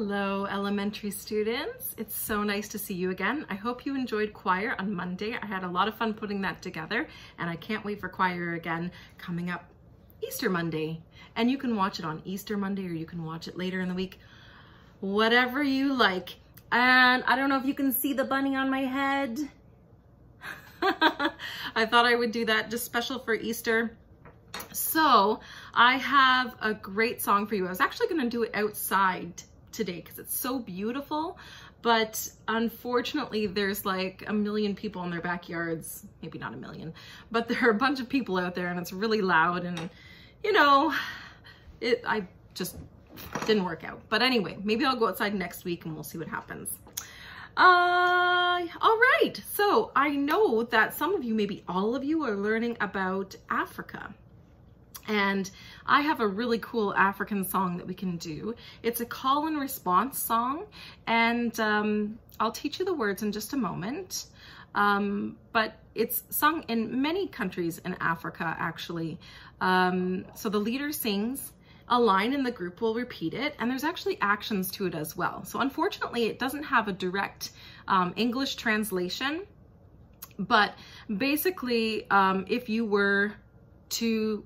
Hello, elementary students. It's so nice to see you again. I hope you enjoyed choir on Monday. I had a lot of fun putting that together, and I can't wait for choir again coming up Easter Monday. And you can watch it on Easter Monday, or you can watch it later in the week, whatever you like. And I don't know if you can see the bunny on my head. I thought I would do that just special for Easter. So I have a great song for you. I was actually going to do it outside today because it's so beautiful, but unfortunately there's like a million people in their backyards. Maybe not a million, but there are a bunch of people out there and it's really loud, and you know, I just didn't work out. But anyway, maybe I'll go outside next week and we'll see what happens. All right, so I know that some of you, maybe all of you, are learning about Africa. And I have a really cool African song that we can do. It's a call and response song, and I'll teach you the words in just a moment. But it's sung in many countries in Africa, actually. So the leader sings a line and the group will repeat it, and there's actually actions to it as well. So unfortunately, it doesn't have a direct English translation, but basically, if you were to,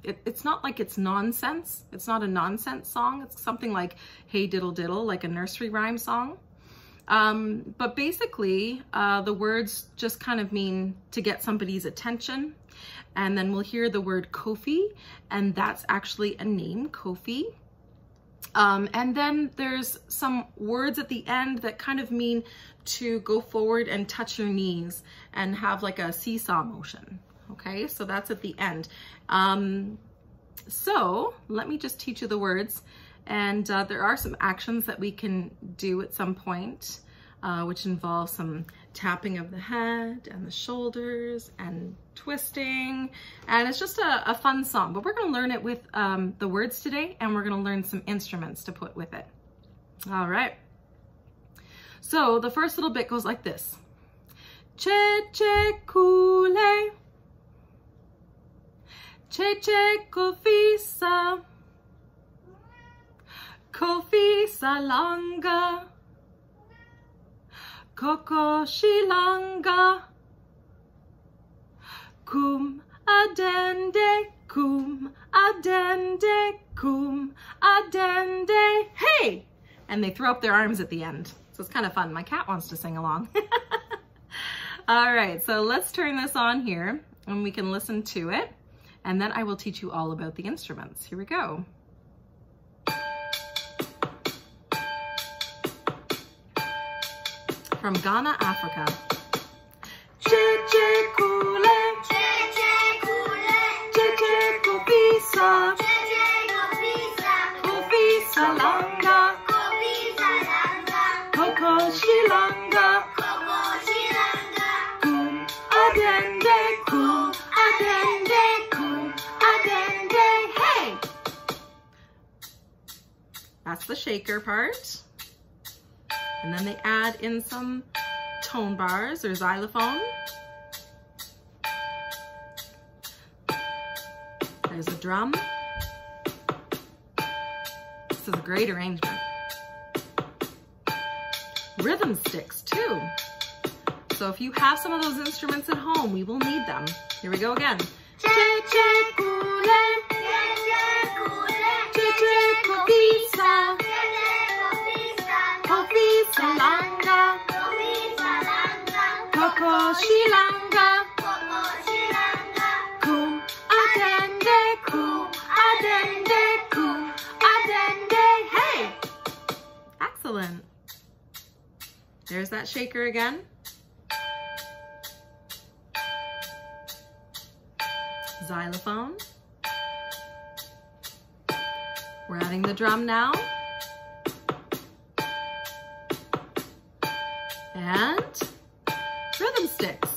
it's not like it's nonsense. It's not a nonsense song. It's something like hey diddle diddle, like a nursery rhyme song. But basically, the words just kind of mean to get somebody's attention. And then we'll hear the word Kofi, and that's actually a name, Kofi. And then there's some words at the end that kind of mean to go forward and touch your knees and have like a seesaw motion. Okay, so that's at the end. So let me just teach you the words. And there are some actions that we can do at some point, which involve some tapping of the head and the shoulders and twisting. And it's just a fun song, but we're gonna learn it with the words today, and we're gonna learn some instruments to put with it. All right. So the first little bit goes like this. Che che kule. Che che kofi sa. Kofi salanga. Koko shilanga. Kum adende, kum adende, kum adende. Hey! And they throw up their arms at the end. So it's kind of fun. My cat wants to sing along. All right, so let's turn this on here and we can listen to it. And then I will teach you all about the instruments. Here we go. From Ghana, Africa. Che che kule, che che kule, che che kopisa, che che kopisa, kopisa langa, kopisa langa, koko shilanga, koko shilanga, kum adende, kum adende, kum adende, hey! That's the shaker part. And then they add in some tone bars or xylophone. There's a drum. This is a great arrangement. Rhythm sticks too. So if you have some of those instruments at home, we will need them. Here we go again. Che che kule, che che kule, che che kopisa. Kopisa langa, kopisa langa, koko shilanga, koko shilanga, kum adende, kum adende, kum adende, hey! Excellent. There's that shaker again. Xylophone. We're adding the drum now. And rhythm sticks.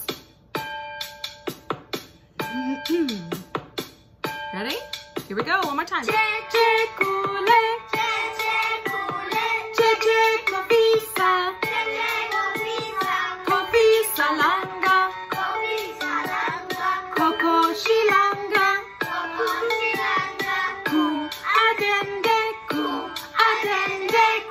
Ready? Here we go, one more time. Che che kule, che che kule, che che kopisa, che che kopisa, kopisa langa, kopisa langa, koko shilanga, koko shilanga, kum adende, kum adende. Hey!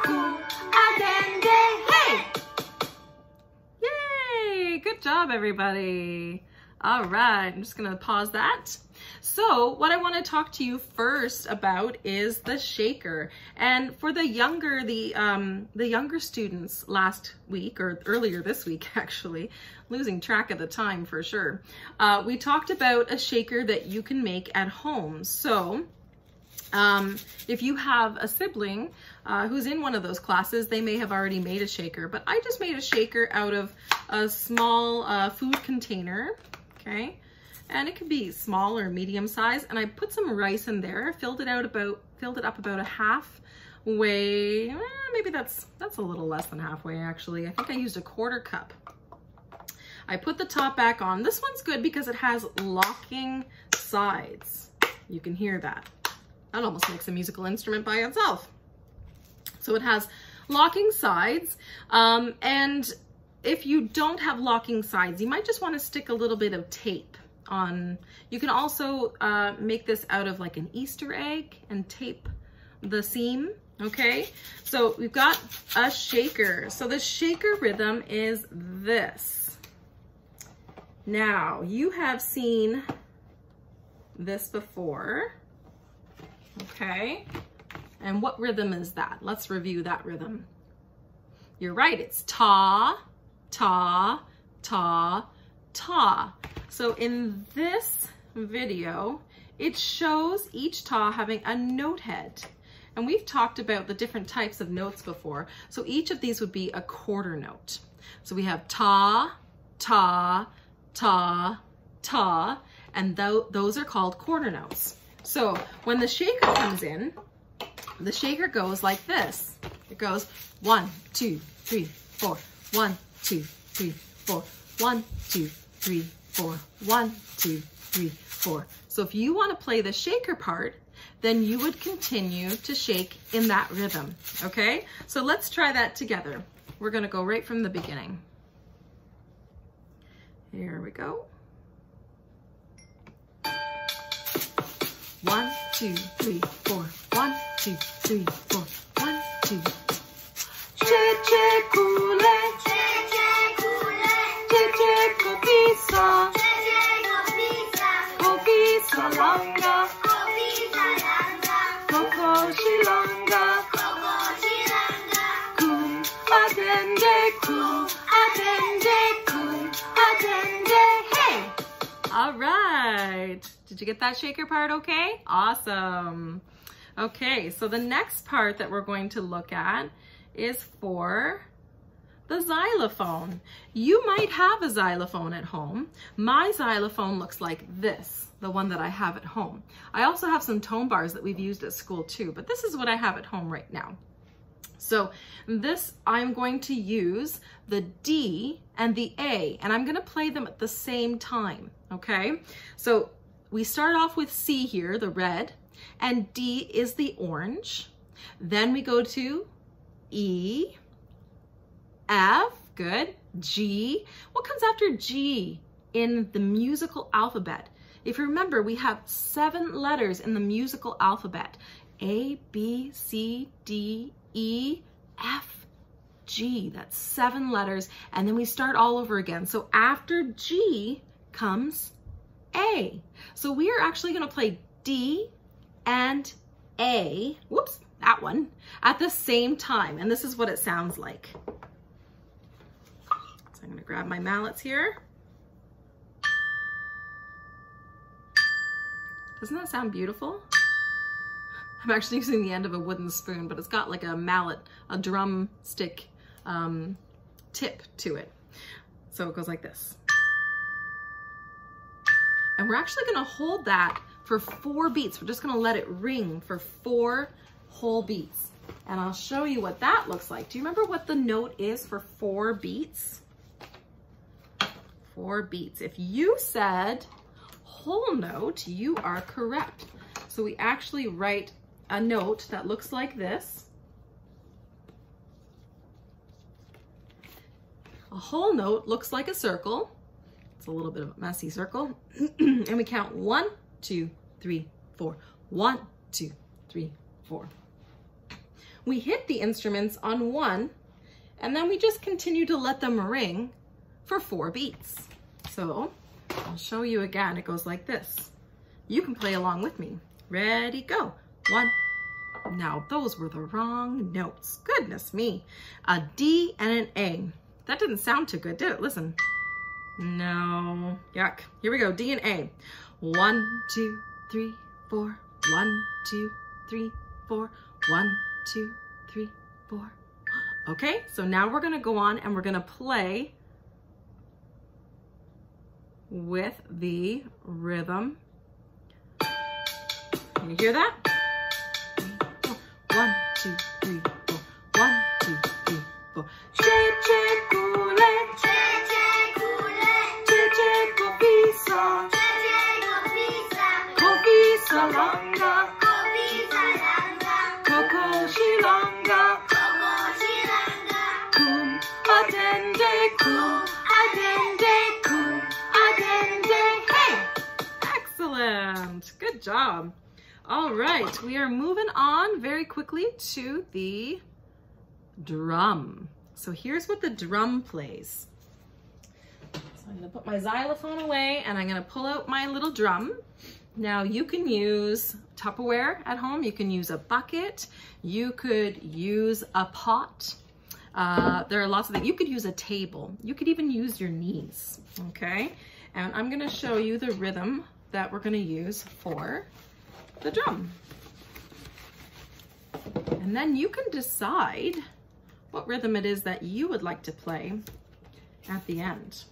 Yay! Good job, everybody. All right, I'm just gonna pause that. So what I want to talk to you first about is the shaker. And for the younger students last week, or earlier this week actually, losing track of the time for sure, we talked about a shaker that you can make at home. So if you have a sibling who's in one of those classes, they may have already made a shaker, but I just made a shaker out of a small food container, okay? And it could be small or medium size. And I put some rice in there, filled it up about a halfway. Maybe that's a little less than halfway actually. I think I used a 1/4 cup. I put the top back on. This one's good because it has locking sides. You can hear that. That almost makes a musical instrument by itself. So it has locking sides. And if you don't have locking sides, you might just want to stick a little bit of tape on. You can also make this out of like an Easter egg and tape the seam, okay? So we've got a shaker. So the shaker rhythm is this. Now, you have seen this before, okay? And what rhythm is that? Let's review that rhythm. You're right, it's ta, ta, ta, ta. So in this video, it shows each ta having a note head. And we've talked about the different types of notes before. So each of these would be a 1/4 note. So we have ta, ta, ta, ta, and those are called 1/4 notes. So when the shaker comes in, the shaker goes like this. It goes 1, 2, 3, 4, 1, 2, 3, 4, 1, 2, 3, 4, 1, 2, 3, 4. So if you want to play the shaker part, then you would continue to shake in that rhythm, okay? So let's try that together. We're going to go right from the beginning. Here we go. 1, 2, 3, 4. 1, 2, 3, 4. 1, 2. Hey! All right. Did you get that shaker part okay? Awesome. Okay, so the next part that we're going to look at is for the xylophone. You might have a xylophone at home. My xylophone looks like this, the one that I have at home. I also have some tone bars that we've used at school too, but this is what I have at home right now. So this, I'm going to use the D and the A, and I'm gonna play them at the same time, okay? So we start off with C here, the red, and D is the orange. Then we go to E, F, good, G. What comes after G in the musical alphabet? If you remember, we have 7 letters in the musical alphabet. A, B, C, D, E, F, G. That's 7 letters. And then we start all over again. So after G comes A. So we are actually going to play D and A, whoops, that one, at the same time. And this is what it sounds like. So I'm going to grab my mallets here. Doesn't that sound beautiful? I'm actually using the end of a wooden spoon, but it's got like a mallet, a drumstick tip to it. So it goes like this. And we're actually gonna hold that for 4 beats. We're just gonna let it ring for 4 whole beats. And I'll show you what that looks like. Do you remember what the note is for 4 beats? 4 beats. If you said whole note, you are correct. So we actually write a note that looks like this. A whole note looks like a circle. It's a little bit of a messy circle. And we count 1, 2, 3, 4. 1, 2, 3, 4. we hit the instruments on one, and then we just continue to let them ring for 4 beats. So I'll show you again. It goes like this. You can play along with me. Ready, go. 1. Now those were the wrong notes. Goodness me. A D and an A. That didn't sound too good, did it? Listen. No. Yuck. Here we go. D and A. 1, 2, 3, 4. 1, 2, 3, 4. 1, 2, 3, 4. Okay, so now we're gonna go on and we're gonna play with the rhythm. Can you hear that? 1, 2, 3, 4. 1, 2, 3, 4. Excellent. Good job. All right, we are moving on very quickly to the drum. So here's what the drum plays. So I'm gonna put my xylophone away and I'm gonna pull out my little drum. Now you can use Tupperware at home, you can use a bucket, you could use a pot. There are lots of things. You could use a table. You could even use your knees, okay? And I'm gonna show you the rhythm that we're gonna use for the drum. And then you can decide what rhythm it is that you would like to play at the end.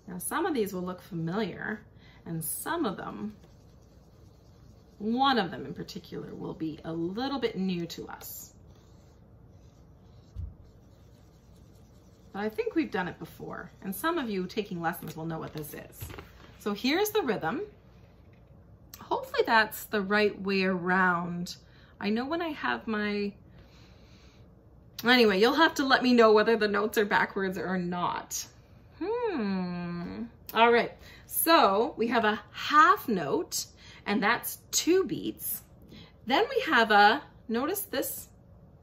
Now some of these will look familiar and some of them, one of them in particular, will be a little bit new to us. But I think we've done it before, and some of you taking lessons will know what this is. So here's the rhythm. Hopefully that's the right way around. I know when I have my... Anyway, you'll have to let me know whether the notes are backwards or not. All right, so we have a half note, and that's 2 beats. Then we have a, notice this,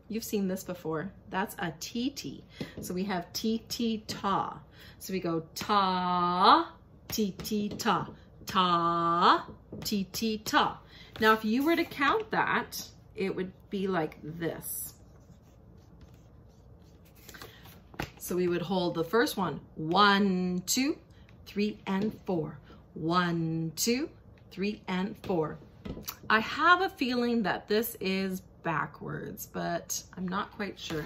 you've seen this before, that's a TT. So we have TT ta. So we go ta, TT ta, ta, TT ta. Now if you were to count that, it would be like this. So we would hold the first one, 1, 2, 3, and 4. 1, 2, 3, and 4. I have a feeling that this is backwards, but I'm not quite sure.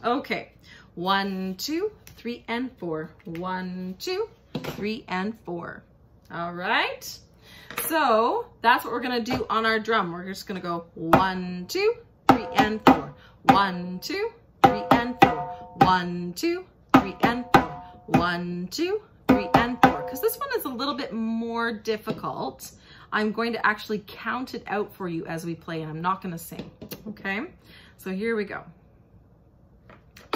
Okay, 1, 2, 3, and 4. 1, 2, 3, and 4. All right. So that's what we're gonna do on our drum. We're just gonna go 1, 2, 3, and 4. 1, 2, 3, and 4. 1, 2, 3, and 4. 1, 2, 3, and 4. Because this one is a little bit more difficult, I'm going to actually count it out for you as we play, and I'm not going to sing. Okay? So here we go.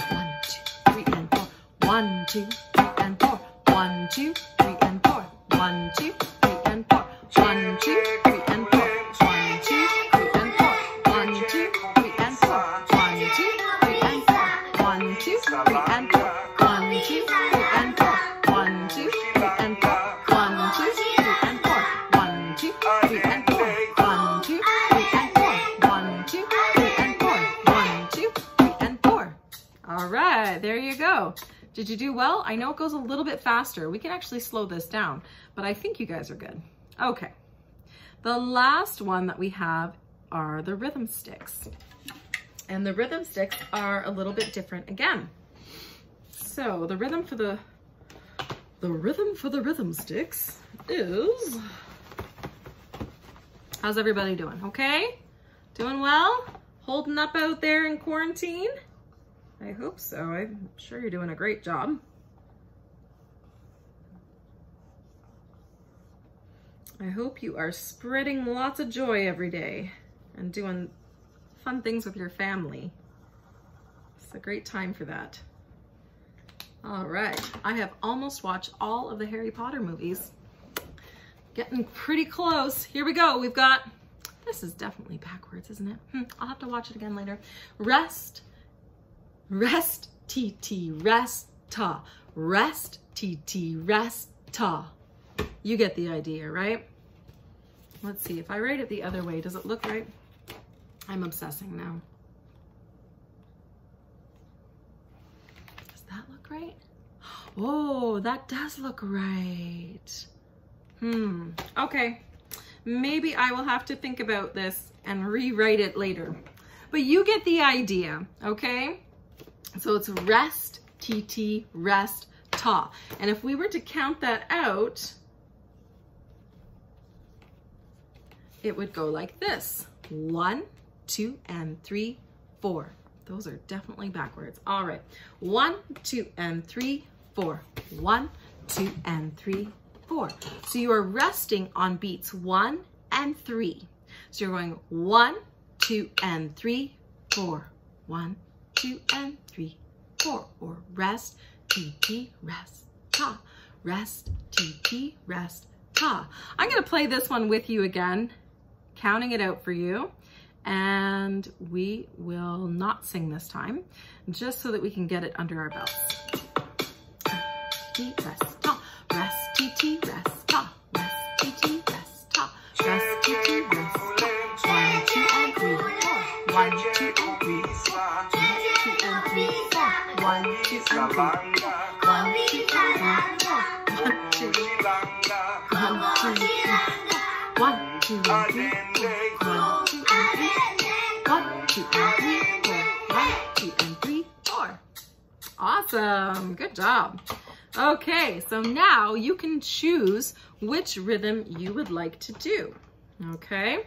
1, 2, 3, and 4. 1, 2, 3, and 4. 1, 2, 3, and 4. 1, 2, 3, and 4. 1, 2, 3, and 4. 1, 2, 3, and 4. 1, 2, 3, and 4. 1, 2, 3, and 4. 1, 2, 3, and 4. 1, 2, 3, and 4. 1, 2, 3, and 4. 1, 2, 3, and 4. 1, 2, 3, and 4. 1, 2, 3, and 4. 1, 2, 3, and 4. 1, 2, 3, and 4. All right, there you go. Did you do well? I know it goes a little bit faster. We can actually slow this down, but I think you guys are good. Okay. The last one that we have are the rhythm sticks. And the rhythm sticks are a little bit different again. So the rhythm for the rhythm sticks is, how's everybody doing? Okay? Doing well? Holding up out there in quarantine? I hope so. I'm sure you're doing a great job. I hope you are spreading lots of joy every day and doing fun things with your family. It's a great time for that. All right, I have almost watched all of the Harry Potter movies. Getting pretty close. Here we go. We've got, this is definitely backwards, isn't it? I'll have to watch it again later. Rest, rest, T-T, rest, ta. Rest, T-T, rest, ta. You get the idea, right? Let's see, if I write it the other way, does it look right? I'm obsessing now. Does that look right? Oh, that does look right. Okay. Maybe I will have to think about this and rewrite it later. But you get the idea, okay? So it's rest, T-T, rest, ta. And if we were to count that out, it would go like this. 1, 2, and 3, 4. Those are definitely backwards. All right. 1, 2, and 3, 4. 1, 2, and 3, 4. So you are resting on beats 1 and 3. So you're going 1, 2, and 3, 4. 1, 2, and 3, 4. Or rest, T-T, rest, ta. Rest, T-T, rest, ta. I'm going to play this one with you again, counting it out for you. And we will not sing this time, just so that we can get it under our belts. T, rest, ta. Rest, T-T, rest, ta. Rest, T-T, rest, ta. Rest, T-T, rest, ta. 1, 2, and 3, 4. 1, 2, and 3, 4. 1, 2, and 3, 4. 1, 2, and 3, 4. 1, 2, and 3, 4. 1, 2, 1, 2, 1, 2, 1, 2, 4. Awesome, good job. Okay, so now you can choose which rhythm you would like to do, okay?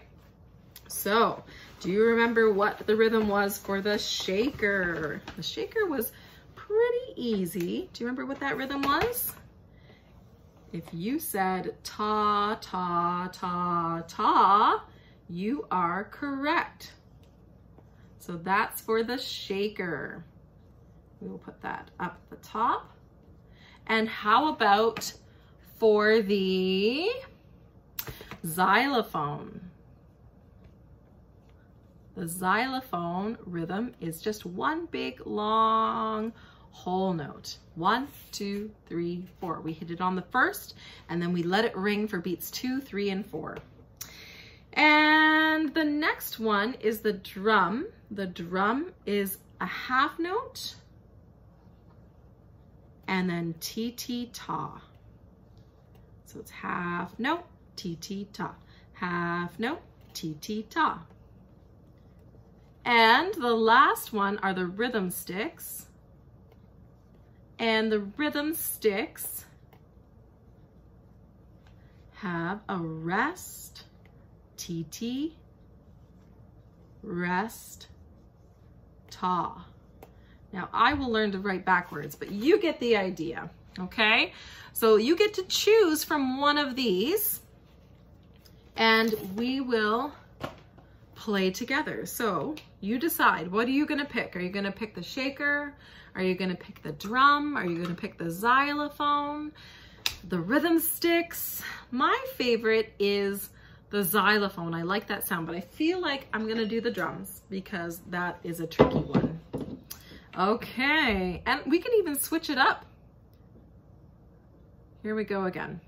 So, do you remember what the rhythm was for the shaker? The shaker was pretty easy. Do you remember what that rhythm was? If you said ta, ta, ta, ta, you are correct. So that's for the shaker. We will put that up at the top. And how about for the xylophone? The xylophone rhythm is just one big long whole note. 1, 2, 3, 4. We hit it on the first, and then we let it ring for beats 2, 3, and 4. And the next one is the drum. The drum is a half note, and then T-T, ta. So it's half note, T-T, ta. Half note, T-T, ta. And the last one are the rhythm sticks. And the rhythm sticks have a rest, T-T, rest, ta. Now I will learn to write backwards, but you get the idea, okay? So you get to choose from one of these and we will play together. So you decide, what are you gonna pick? Are you gonna pick the shaker? Are you gonna pick the drum? Are you gonna pick the xylophone? The rhythm sticks? My favorite is the xylophone. I like that sound, but I feel like I'm gonna do the drums because that is a tricky one. Okay, and we can even switch it up. Here we go again.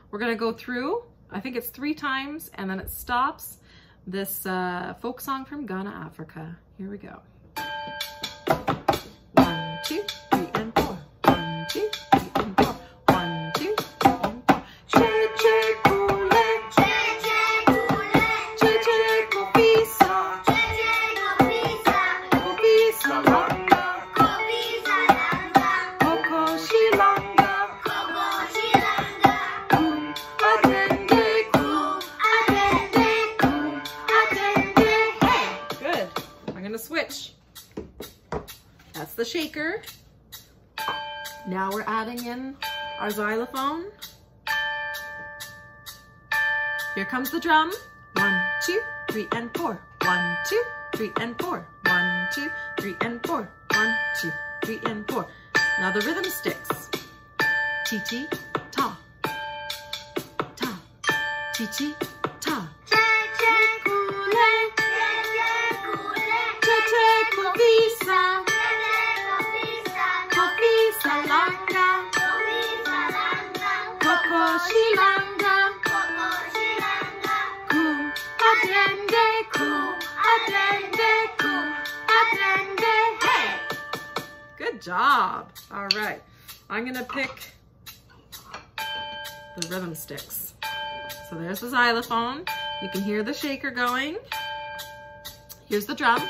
We're gonna go through, I think it's 3 times, and then it stops. This folk song from Ghana, Africa. Here we go. 1, 2, 3, and 4. 1, 2, 3, and 4. 1, 2, 3, and 4. Cheche Kule, Cheche Kule, Cheche Kopisa, Cheche Kopisa, Kopisa Langa, Kopisa Langa, Koko Shilanga, Koko Shilanga, Kum Atende, Kum Atende, Kum Atende. Hey, good. I'm gonna switch. That's the shaker. Now we're adding in our xylophone. Here comes the drum. 1, 2, 3, and 4. 1, 2, 3, and 4. 1, 2, 3, and 4. 1, 2, 3, and 4. Now the rhythm sticks. T-T, ta, ta, Chi-chi-ta. Good job. All right, I'm gonna pick the rhythm sticks. So there's the xylophone. You can hear the shaker going. Here's the drum.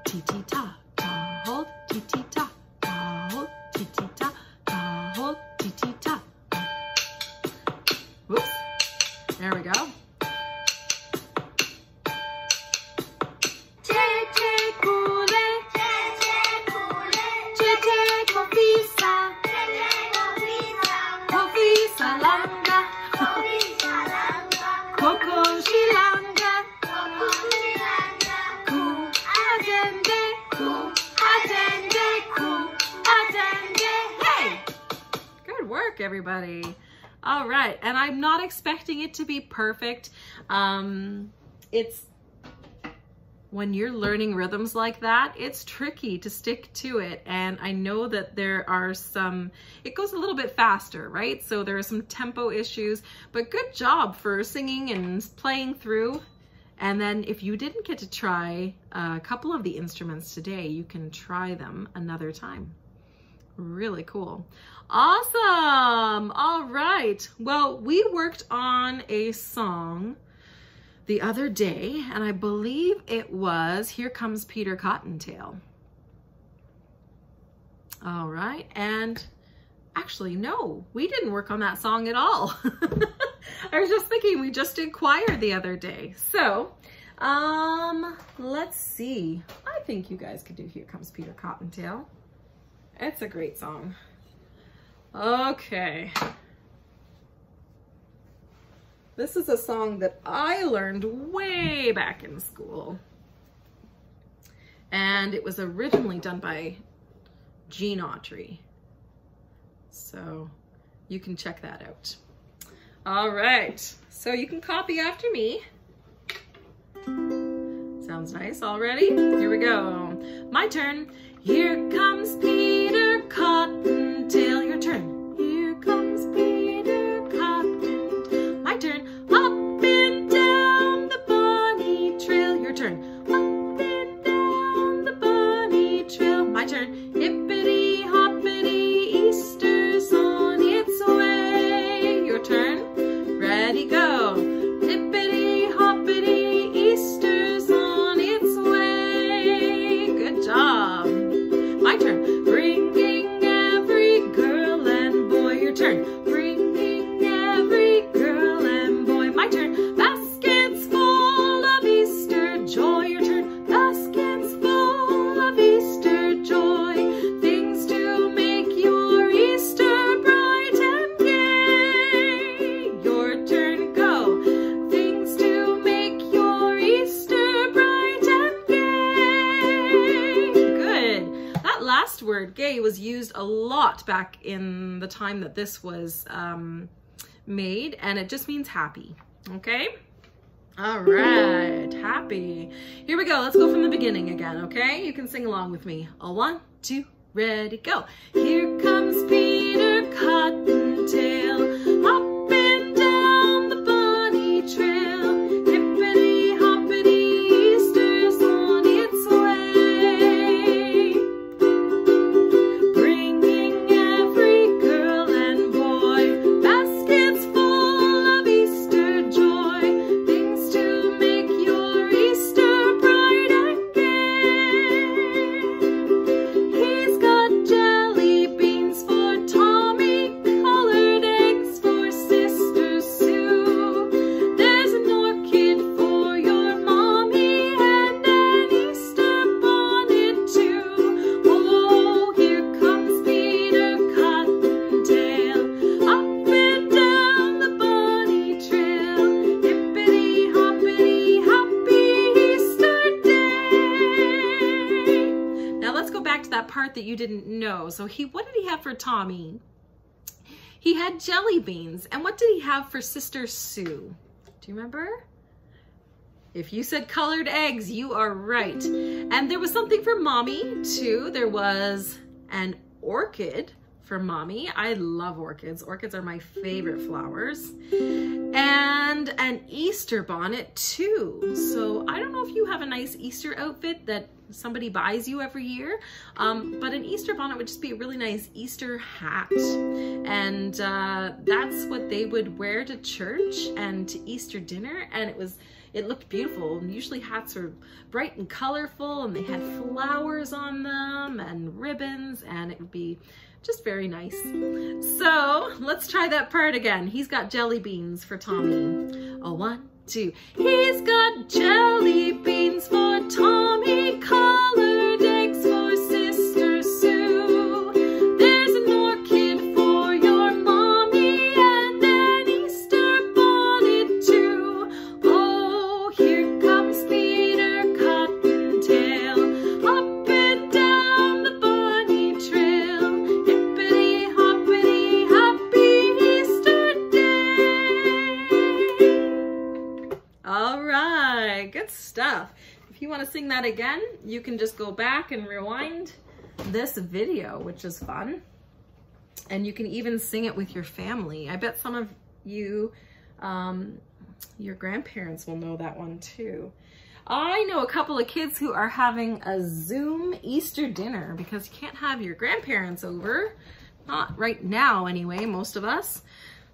Ti-ti-ta, ta, hold, ti-ti-ta, ta, hold, ti-ti-ta, ta, hold, ti-ti-ta. Whoops. There we go. Everybody. All right, and I'm not expecting it to be perfect. It's when you're learning rhythms like that, it's tricky to stick to it. And I know that there are some, it goes a little bit faster, right? So there are some tempo issues, but good job for singing and playing through. And then if you didn't get to try a couple of the instruments today, you can try them another time. Really cool. Awesome. All right. Well, we worked on a song the other day, and I believe it was Here Comes Peter Cottontail. All right. And actually, no, we didn't work on that song at all. I was just thinking we just did choir the other day. So, let's see. I think you guys could do Here Comes Peter Cottontail. It's a great song. Okay. This is a song that I learned way back in school. And it was originally done by Gene Autry. So you can check that out. All right. So you can copy after me. Sounds nice already. Here we go. My turn. Here comes Peter Cottontail. Your turn. Here comes Peter Cottontail. My turn. Up and down the bunny trail. Your turn. Up and down the bunny trail. My turn. Hippity hoppity, Easter's on its way. Your turn. Ready, go. Hippity hoppity, Easter's on its way. Good job. My turn. Bringing every girl and boy. Your turn. Bringing every girl and boy. My turn. Baskets full of Easter joy. Your turn. Baskets full of Easter joy. Things to make your Easter bright and gay. Your turn. Go. Things to make your Easter bright and gay. Good. That last word, gay, was used a lot back in the time that this was made, and it just means happy. Okay? All right, happy. Here we go. Let's go from the beginning again, okay? You can sing along with me. A 1, 2, ready, go. Here comes Peter Cottontail, up and down the bunny trail. Hippity hoppity, Easter's on its way. Bringing every girl and boy, baskets full of Easter joy. Things to make your Easter bright and gay. He's got jelly beans for Tommy, colored eggs for Sister Sue. There's an orchid for your mommy and an Easter bonnet too. Oh, here comes Peter Cottontail, up and down the bunny trail. Hippity hoppity, happy Easter day. Now let's go back to that part that you didn't know. So what did he have for Tommy? He had jelly beans. And what did he have for Sister Sue? Do you remember? If you said colored eggs, you are right. And there was something for mommy too. There was an orchid for mommy. I love orchids. Orchids are my favorite flowers. And an Easter bonnet too. So I don't know if you have a nice Easter outfit that somebody buys you every year, but an Easter bonnet would just be a really nice Easter hat. And that's what they would wear to church and to Easter dinner. And it looked beautiful. And usually hats are bright and colorful, and they had flowers on them and ribbons, and it would be just very nice. So let's try that part again. He's got jelly beans for Tommy. A 1, 2. He's got jelly beans for Tommy, colored eggs for Sister Sue. There's an orchid for your mommy, and an Easter bonnet too. Oh, here comes Peter Cottontail, up and down the bunny trail. Hippity hoppity, happy Easter day. All right, good stuff. If you want to sing that again, you can just go back and rewind this video, which is fun. And you can even sing it with your family. I bet some of you, your grandparents will know that one too. I know a couple of kids who are having a Zoom Easter dinner because you can't have your grandparents over. Not right now anyway, most of us.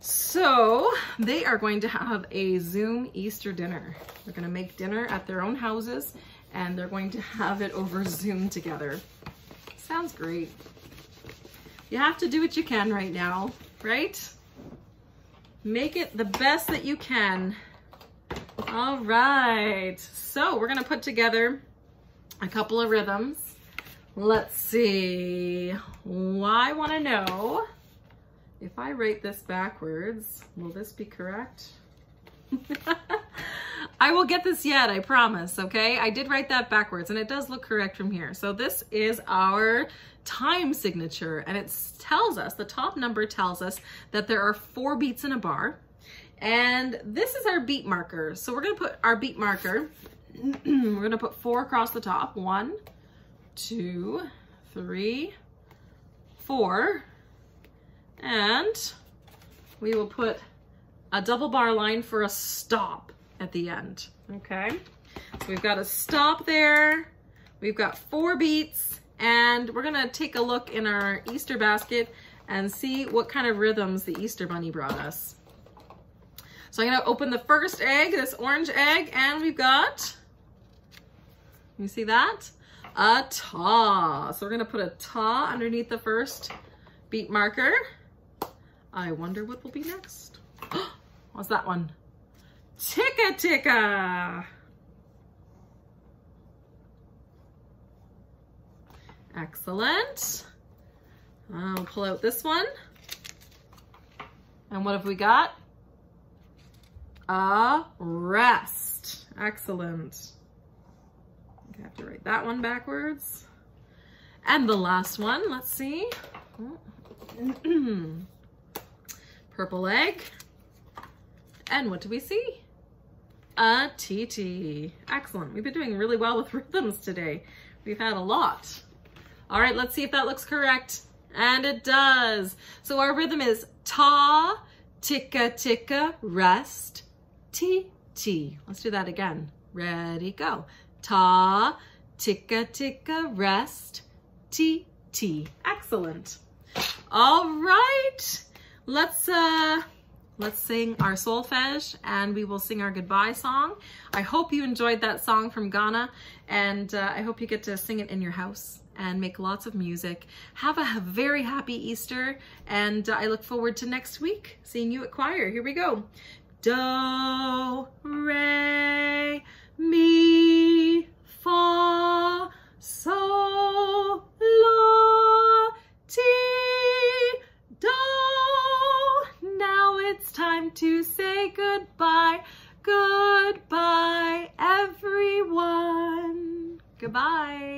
So they are going to have a Zoom Easter dinner. They're going to make dinner at their own houses, and they're going to have it over Zoom together. Sounds great. You have to do what you can right now, right? Make it the best that you can. All right. So we're going to put together a couple of rhythms. Let's see. I want to know, if I write this backwards, will this be correct? I will get this yet, I promise, okay? I did write that backwards, and it does look correct from here. So this is our time signature, and it tells us, the top number tells us that there are 4 beats in a bar, and this is our beat marker. So we're gonna put our beat marker, we're gonna put 4 across the top. 1, 2, 3, 4, and we will put a double bar line for a stop at the end, okay? So we've got a stop there, we've got 4 beats, and we're gonna take a look in our Easter basket and see what kind of rhythms the Easter Bunny brought us. So I'm gonna open the first egg, this orange egg, and we've got, you see that? A ta. So we're gonna put a ta underneath the first beat marker. I wonder what will be next. What's that one? Ticka ticka. Excellent. I'll pull out this one. And what have we got? A rest. Excellent. I have to write that one backwards. And the last one, let's see. Purple egg. And what do we see? A TT. Excellent. We've been doing really well with rhythms today. We've had a lot. All right, let's see if that looks correct. And it does. So our rhythm is ta, ticka, ticka, rest, T. Let's do that again. Ready, go. Ta, ticka, ticka, rest, T. Excellent. All right. Let's sing our solfege, and we will sing our goodbye song. I hope you enjoyed that song from Ghana, and I hope you get to sing it in your house and make lots of music. Have a very happy Easter, and I look forward to next week seeing you at choir. Here we go. Do, re, mi, fa, sol, la, ti, do. Now it's time to say goodbye. Goodbye, everyone. Goodbye.